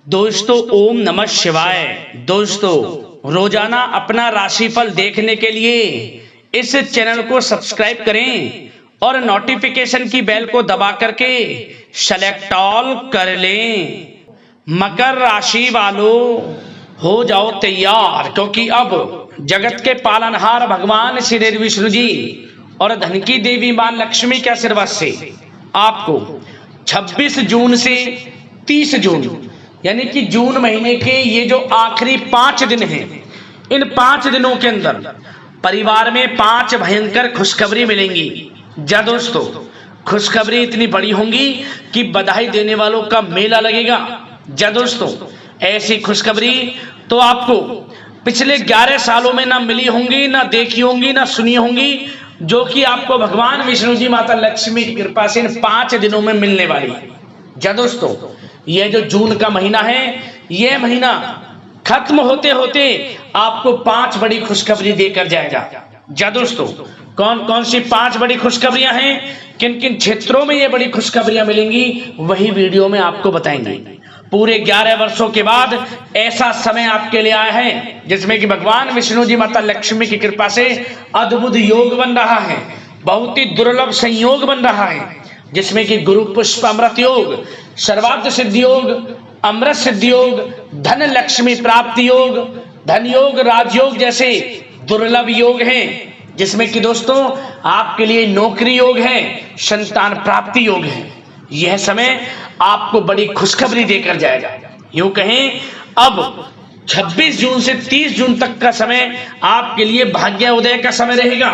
दोस्तों ओम नमः शिवाय। दोस्तों रोजाना अपना राशिफल देखने के लिए इस चैनल को सब्सक्राइब करें और नोटिफिकेशन की बेल को दबा करके सेलेक्ट ऑल कर लें। मकर राशि वालों हो जाओ तैयार, क्योंकि अब जगत के पालनहार भगवान श्री विष्णु जी और धन की देवी मां लक्ष्मी के आशीर्वाद से आपको 26 जून से 30 जून यानी कि जून महीने के ये जो आखिरी 5 दिन हैं, इन 5 दिनों के अंदर परिवार में 5 भयंकर खुशखबरी मिलेंगी। जा दोस्तों, खुशखबरी इतनी बड़ी होंगी कि बधाई देने वालों का मेला लगेगा। जा दोस्तों, ऐसी खुशखबरी तो आपको पिछले 11 सालों में ना मिली होंगी, ना देखी होंगी, ना सुनी होंगी, जो कि आपको भगवान विष्णु जी माता लक्ष्मी की कृपा से इन 5 दिनों में मिलने वाली है। जा दोस्तों, यह जो जून का महीना है, यह महीना खत्म होते होते आपको 5 बड़ी खुशखबरी देकर जाएगा। जा दोस्तों, कौन कौन सी 5 बड़ी खुशखबरियां हैं, किन किन क्षेत्रों में ये बड़ी खुशखबरियां मिलेंगी, वही वीडियो में आपको बताएंगे। पूरे 11 वर्षों के बाद ऐसा समय आपके लिए आया है जिसमें कि भगवान विष्णु जी माता लक्ष्मी की कृपा से अद्भुत योग बन रहा है, बहुत ही दुर्लभ संयोग बन रहा है, जिसमें कि गुरु पुष्प अमृत योग, सर्वार्थ सिद्धि योग, अमृत सिद्धि योग, धन लक्ष्मी प्राप्ति योग, धन योग, राजयोग जैसे दुर्लभ योग हैं, जिसमें कि दोस्तों आपके लिए नौकरी योग है, संतान प्राप्ति योग है। यह समय आपको बड़ी खुशखबरी देकर जाएगा। यूं कहें, अब 26 जून से 30 जून तक का समय आपके लिए भाग्य उदय का समय रहेगा।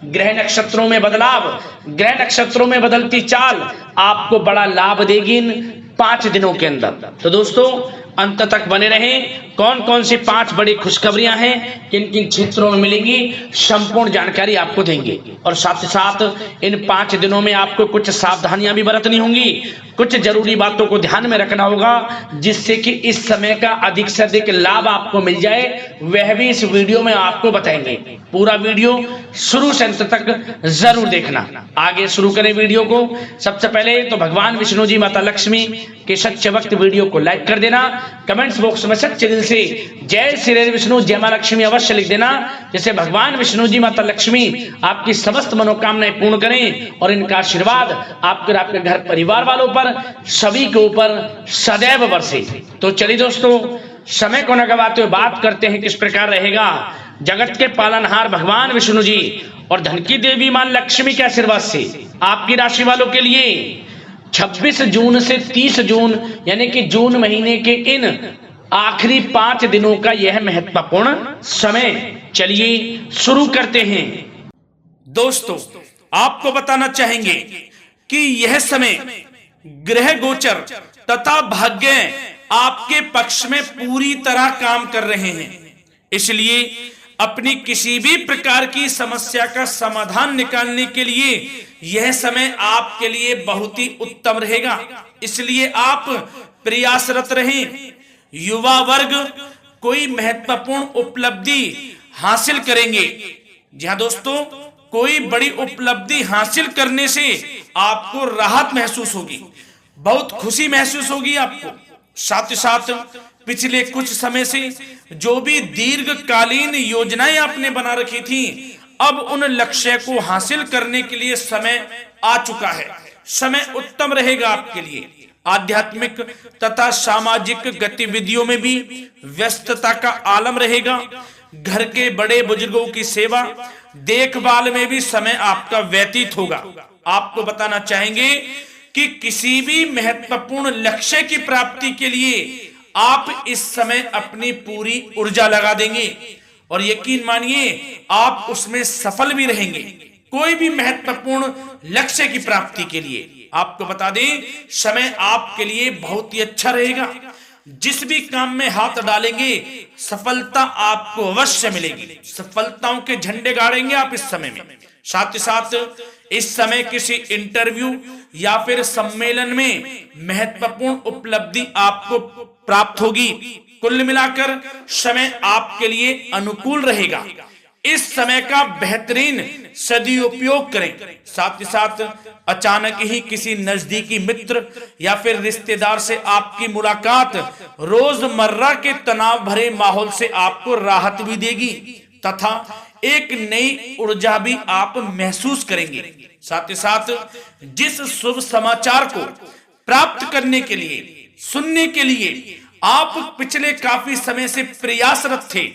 ग्रह नक्षत्रों में बदलाव, ग्रह नक्षत्रों में बदलती चाल आपको बड़ा लाभ देगी इन 5 दिनों के अंदर। तो दोस्तों अंत तक बने रहें। कौन कौन सी 5 बड़ी खुशखबरियां हैं, किन किन क्षेत्रों में मिलेंगी, संपूर्ण जानकारी आपको देंगे। और साथ ही साथ इन 5 दिनों में आपको कुछ सावधानियां भी बरतनी होंगी, कुछ जरूरी बातों को ध्यान में रखना होगा, जिससे कि इस समय का अधिक से अधिक लाभ आपको मिल जाए, वह भी इस वीडियो में आपको बताएंगे। पूरा वीडियो शुरू से अंत तक जरूर देखना। आगे शुरू करें वीडियो को। सबसे पहले तो भगवान विष्णु जी माता लक्ष्मी के सच्चे वक्त वीडियो को लाइक कर देना, कमेंट्स बॉक्स में सच्चे दिल से जय श्री विष्णु जय मां लक्ष्मी अवश्य लिख देना, जिससे भगवान विष्णु जी माता लक्ष्मी आपकी समस्त मनोकामनाएं पूर्ण करें और इनका आशीर्वाद आपके आपके घर परिवार वालों पर सभी के ऊपर सदैव बरसे। तो चलिए दोस्तों, समय को न गवाते हुए बात करते हैं किस प्रकार रहेगा जगत के पालनहार भगवान विष्णु जी और धन की देवी मां लक्ष्मी के आशीर्वाद से आपकी राशि वालों के लिए 26 जून से 30 जून यानी कि जून महीने के इन आखिरी 5 दिनों का यह महत्वपूर्ण समय। चलिए शुरू करते हैं। दोस्तों आपको बताना चाहेंगे कि यह समय ग्रह गोचर तथा भाग्य आपके पक्ष में पूरी तरह काम कर रहे हैं, इसलिए अपनी किसी भी प्रकार की समस्या का समाधान निकालने के लिए यह समय आपके लिए बहुत ही उत्तम रहेगा। इसलिए आप प्रयासरत रहें। युवा वर्ग कोई महत्वपूर्ण उपलब्धि हासिल करेंगे। जी हाँ दोस्तों, कोई बड़ी उपलब्धि हासिल करने से आपको राहत महसूस होगी, बहुत खुशी महसूस होगी आपको। साथ ही साथ पिछले कुछ समय से जो भी दीर्घकालीन योजनाएं आपने बना रखी थी, अब उन लक्ष्य को हासिल करने के लिए समय आ चुका है। समय उत्तम रहेगा आपके लिए। आध्यात्मिक तथा सामाजिक गतिविधियों में भी व्यस्तता का आलम रहेगा। घर के बड़े बुजुर्गों की सेवा देखभाल में भी समय आपका व्यतीत होगा। आपको बताना चाहेंगे कि किसी भी महत्वपूर्ण लक्ष्य की प्राप्ति के लिए आप इस समय अपनी पूरी ऊर्जा लगा देंगे और यकीन मानिए आप उसमें सफल भी रहेंगे। कोई भी महत्वपूर्ण लक्ष्य की प्राप्ति के लिए आपको बता दें, समय आपके लिए बहुत ही अच्छा रहेगा। जिस भी काम में हाथ डालेंगे सफलता आपको अवश्य मिलेगी। सफलताओं के झंडे गाड़ेंगे आप इस समय में। साथ ही साथ इस समय किसी इंटरव्यू या फिर सम्मेलन में महत्वपूर्ण उपलब्धि आपको प्राप्त होगी। कुल मिलाकर समय आपके लिए अनुकूल रहेगा। इस समय का बेहतरीन सदुपयोग करें। साथ ही साथ अचानक ही किसी नजदीकी मित्र या फिर रिश्तेदार से आपकी मुलाकात रोजमर्रा के तनाव भरे माहौल से आपको राहत भी देगी तथा एक नई ऊर्जा भी आप महसूस करेंगे। साथ ही साथ जिस शुभ समाचार को प्राप्त करने के लिए, सुनने के लिए आप पिछले काफी समय से प्रयासरत थे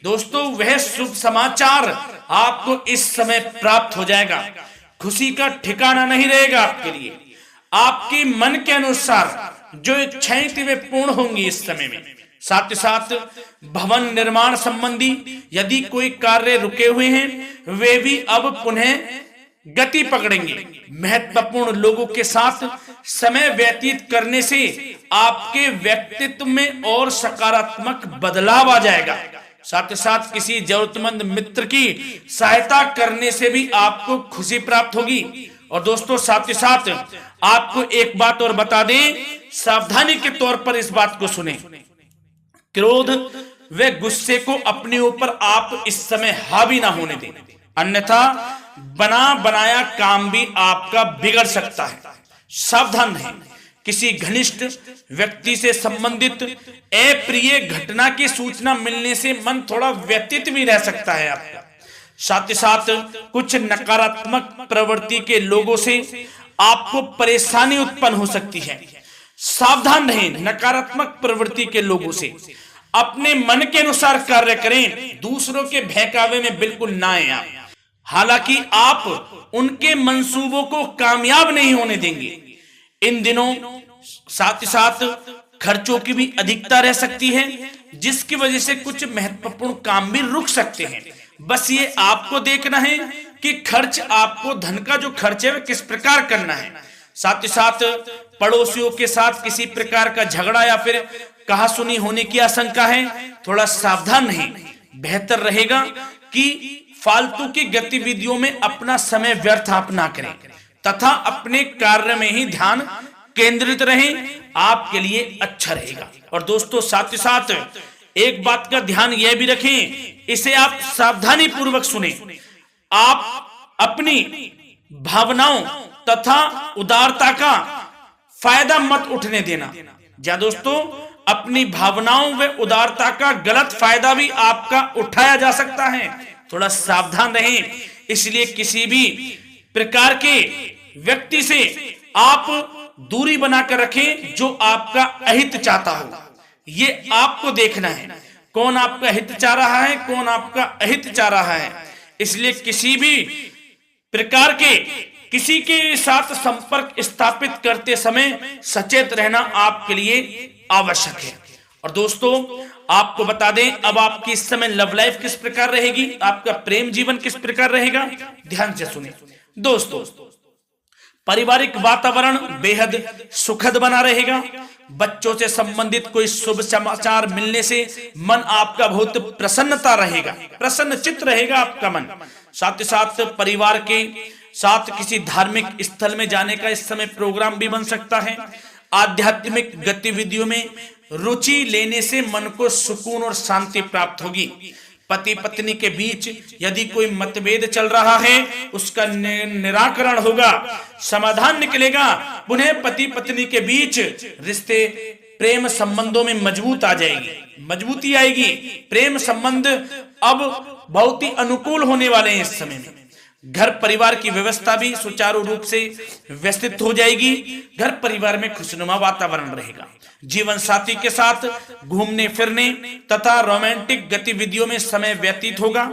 दोस्तों, वह शुभ समाचार आपको इस समय प्राप्त हो जाएगा। खुशी का ठिकाना नहीं रहेगा आपके लिए। आपके मन के अनुसार जो इच्छाएं थी वे पूर्ण होंगी इस समय में। साथ ही साथ भवन निर्माण संबंधी यदि कोई कार्य रुके हुए हैं वे भी अब पुनः गति पकड़ेंगे। महत्वपूर्ण लोगों के साथ समय व्यतीत करने से आपके व्यक्तित्व में और सकारात्मक बदलाव आ जाएगा। साथ ही साथ किसी जरूरतमंद मित्र की सहायता करने से भी आपको खुशी प्राप्त होगी। और दोस्तों साथ ही साथ आपको एक बात और बता दें, सावधानी के तौर पर इस बात को सुने। क्रोध व गुस्से को अपने ऊपर आप इस समय हावी ना होने दें, अन्यथा बना बनाया काम भी आपका बिगड़ सकता है। सावधान रहें। किसी घनिष्ठ व्यक्ति से संबंधित अप्रिय घटना की सूचना मिलने से मन थोड़ा व्यथित भी रह सकता है आपका। साथ ही साथ कुछ नकारात्मक प्रवृत्ति के लोगों से आपको परेशानी उत्पन्न हो सकती है। सावधान रहें नकारात्मक प्रवृत्ति के लोगों से। अपने मन के अनुसार कार्य करें, दूसरों के बहकावे में बिल्कुल ना आए आप। हालांकि आप उनके मंसूबों को कामयाब नहीं होने देंगे। इन दिनों साथ ही साथ खर्चों की भी अधिकता रह सकती है, जिसकी वजह से कुछ महत्वपूर्ण काम भी रुक सकते हैं। बस ये आपको देखना है कि खर्च, आपको धन का जो खर्च है वह किस प्रकार करना है। साथ ही साथ पड़ोसियों के साथ किसी प्रकार का झगड़ा या फिर कहासुनी होने की आशंका है, थोड़ा सावधान रहें। बेहतर रहेगा कि फालतू की गतिविधियों में अपना समय व्यर्थ आप ना करें तथा अपने कार्य में ही ध्यान केंद्रित रहें, आपके लिए अच्छा रहेगा। और दोस्तों साथ ही साथ एक बात का ध्यान यह भी रखें, इसे आप सावधानी पूर्वक सुने। आप अपनी भावनाओं तथा उदारता का फायदा मत उठने देना। या दोस्तों अपनी भावनाओं व उदारता का गलत फायदा भी आपका उठाया जा सकता है, थोड़ा सावधान रहें। इसलिए किसी भी प्रकार के व्यक्ति से आप दूरी बनाकर रखें जो आपका अहित चाहता हो। ये आपको देखना है, कौन आपका हित चाह रहा है, कौन आपका अहित चाह रहा है। इसलिए किसी भी प्रकार के किसी के साथ संपर्क स्थापित करते समय सचेत रहना आपके लिए आवश्यक है। और दोस्तों आपको बता दें, अब आपकी इस समय लव लाइफ किस प्रकार रहेगी, आपका प्रेम जीवन किस प्रकार रहेगा, ध्यान से सुने। दोस्तों पारिवारिक वातावरण बेहद सुखद बना रहेगा। बच्चों से संबंधित कोई शुभ समाचार मिलने से मन आपका बहुत प्रसन्नता रहेगा, प्रसन्न चित्त रहेगा आपका मन। साथ ही साथ परिवार के साथ किसी धार्मिक स्थल में जाने का इस समय प्रोग्राम भी बन सकता है। आध्यात्मिक गतिविधियों में रुचि लेने से मन को सुकून और शांति प्राप्त होगी। पति पत्नी के बीच यदि कोई मतभेद चल रहा है उसका निराकरण होगा, समाधान निकलेगा। पुनः पति पत्नी के बीच रिश्ते प्रेम संबंधों में मजबूती आएगी। प्रेम संबंध अब बहुत ही अनुकूल होने वाले हैं इस समय में। घर परिवार की व्यवस्था भी सुचारू रूप से व्यवस्थित हो जाएगी। घर परिवार में खुशनुमा वातावरण रहेगा। जीवन साथी के साथ घूमने फिरने तथा रोमांटिक गतिविधियों में समय व्यतीत होगा।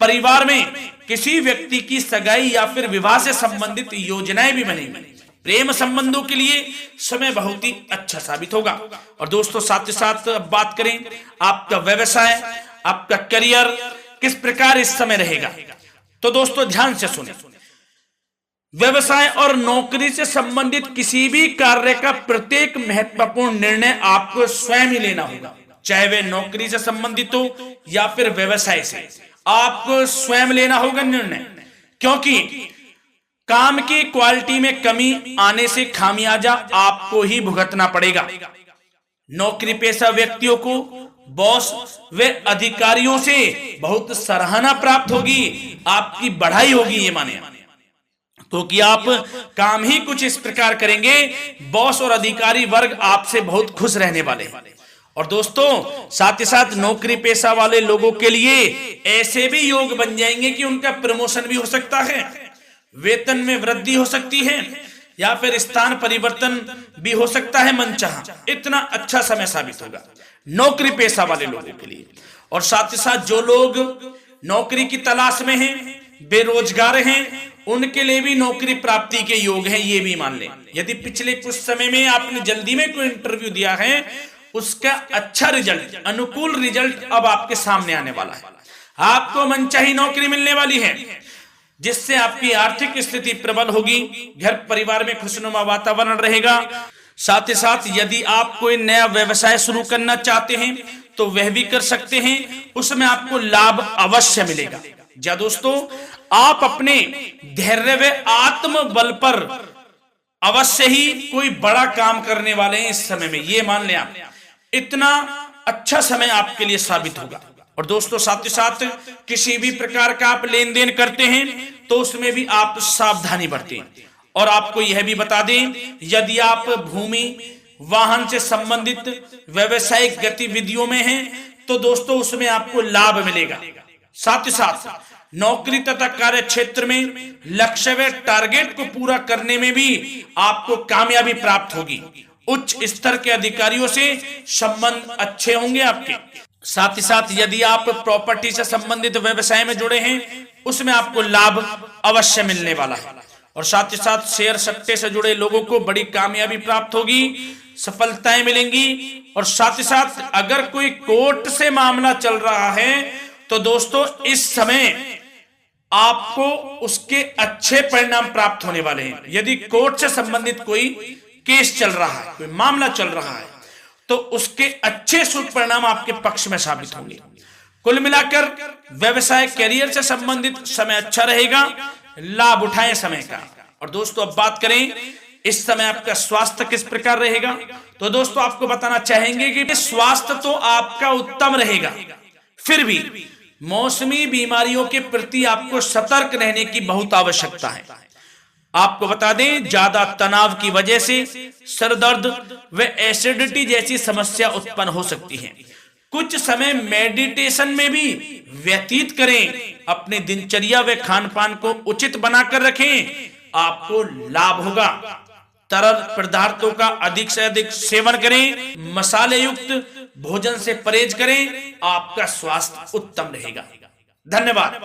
परिवार में किसी व्यक्ति की सगाई या फिर विवाह से संबंधित योजनाएं भी बनेंगी। प्रेम संबंधों के लिए समय बहुत ही अच्छा साबित होगा। और दोस्तों साथ ही साथ अब बात करें आपका व्यवसाय, आपका करियर किस प्रकार इस समय रहेगा। तो दोस्तों ध्यान से सुने, व्यवसाय और नौकरी से संबंधित किसी भी कार्य का प्रत्येक महत्वपूर्ण निर्णय आपको स्वयं ही लेना होगा, चाहे वे नौकरी से संबंधित हो या फिर व्यवसाय से। आपको स्वयं लेना होगा निर्णय, क्योंकि काम की क्वालिटी में कमी आने से खामियाजा आपको ही भुगतना पड़ेगा। नौकरी पेशा व्यक्तियों को बॉस व अधिकारियों से बहुत सराहना प्राप्त होगी, आपकी बढ़ाई होगी, ये माने। क्योंकि आप काम ही कुछ इस प्रकार करेंगे, बॉस और अधिकारी वर्ग आपसे बहुत खुश रहने वाले हैं। और दोस्तों साथ ही साथ नौकरी पेशा वाले लोगों के लिए ऐसे भी योग बन जाएंगे कि उनका प्रमोशन भी हो सकता है, वेतन में वृद्धि हो सकती है, या फिर स्थान परिवर्तन भी हो सकता है मनचाहा। इतना अच्छा समय साबित होगा नौकरी पेशा वाले लोगों के लिए। और साथ ही साथ जो लोग नौकरी की तलाश में हैं, बेरोजगार हैं, उनके लिए भी नौकरी प्राप्ति के योग हैं, ये भी मान लें। यदि पिछले कुछ समय में आपने जल्दी में कोई इंटरव्यू दिया है, उसका अच्छा रिजल्ट, अनुकूल रिजल्ट अब आपके सामने आने वाला है। आपको मनचाही नौकरी मिलने वाली है, जिससे आपकी आर्थिक स्थिति प्रबल होगी, घर परिवार में खुशनुमा वातावरण रहेगा। साथ ही साथ यदि आप कोई नया व्यवसाय शुरू करना चाहते हैं तो वह भी कर सकते हैं, उसमें आपको लाभ अवश्य मिलेगा। जा दोस्तों, आप अपने धैर्य व आत्मबल पर अवश्य ही कोई बड़ा काम करने वाले हैं इस समय में, ये मान लें आप। इतना अच्छा समय आपके लिए साबित होगा। और दोस्तों साथ ही साथ किसी भी प्रकार का आप लेन देन करते हैं तो उसमें भी आप सावधानी बरतें। और आपको यह भी बता दें, यदि आप भूमि वाहन से संबंधित व्यवसायिक गतिविधियों में हैं तो दोस्तों उसमें आपको लाभ मिलेगा। साथ ही साथ नौकरी तथा कार्य क्षेत्र में लक्ष्य व टारगेट को पूरा करने में भी आपको कामयाबी प्राप्त होगी। उच्च स्तर के अधिकारियों से संबंध अच्छे होंगे आपके। साथ ही साथ यदि आप प्रॉपर्टी से संबंधित व्यवसाय में जुड़े हैं, उसमें आपको लाभ अवश्य मिलने वाला है। और साथ ही साथ शेयर सट्टे से जुड़े लोगों को बड़ी कामयाबी प्राप्त होगी, सफलताएं मिलेंगी। और साथ ही साथ अगर कोई कोर्ट से मामला चल रहा है तो दोस्तों इस समय आपको उसके अच्छे परिणाम प्राप्त होने वाले हैं। यदि कोर्ट से संबंधित कोई केस चल रहा है, कोई मामला चल रहा है, तो उसके अच्छे शुभ परिणाम आपके पक्ष में साबित होंगे। कुल मिलाकर व्यवसाय कैरियर से संबंधित समय अच्छा रहेगा, लाभ उठाएं समय का। और दोस्तों अब बात करें इस समय आपका स्वास्थ्य किस प्रकार रहेगा, तो दोस्तों आपको बताना चाहेंगे कि स्वास्थ्य तो आपका उत्तम रहेगा, फिर भी मौसमी बीमारियों के प्रति आपको सतर्क रहने की बहुत आवश्यकता है। आपको बता दें, ज्यादा तनाव की वजह से सर दर्द व एसिडिटी जैसी समस्या उत्पन्न हो सकती है। कुछ समय मेडिटेशन में भी व्यतीत करें, अपनी दिनचर्या व खान पान को उचित बनाकर रखें, आपको लाभ होगा। तरल पदार्थों का अधिक से अधिक सेवन करें, मसाले युक्त भोजन से परहेज करें, आपका स्वास्थ्य उत्तम रहेगा। धन्यवाद।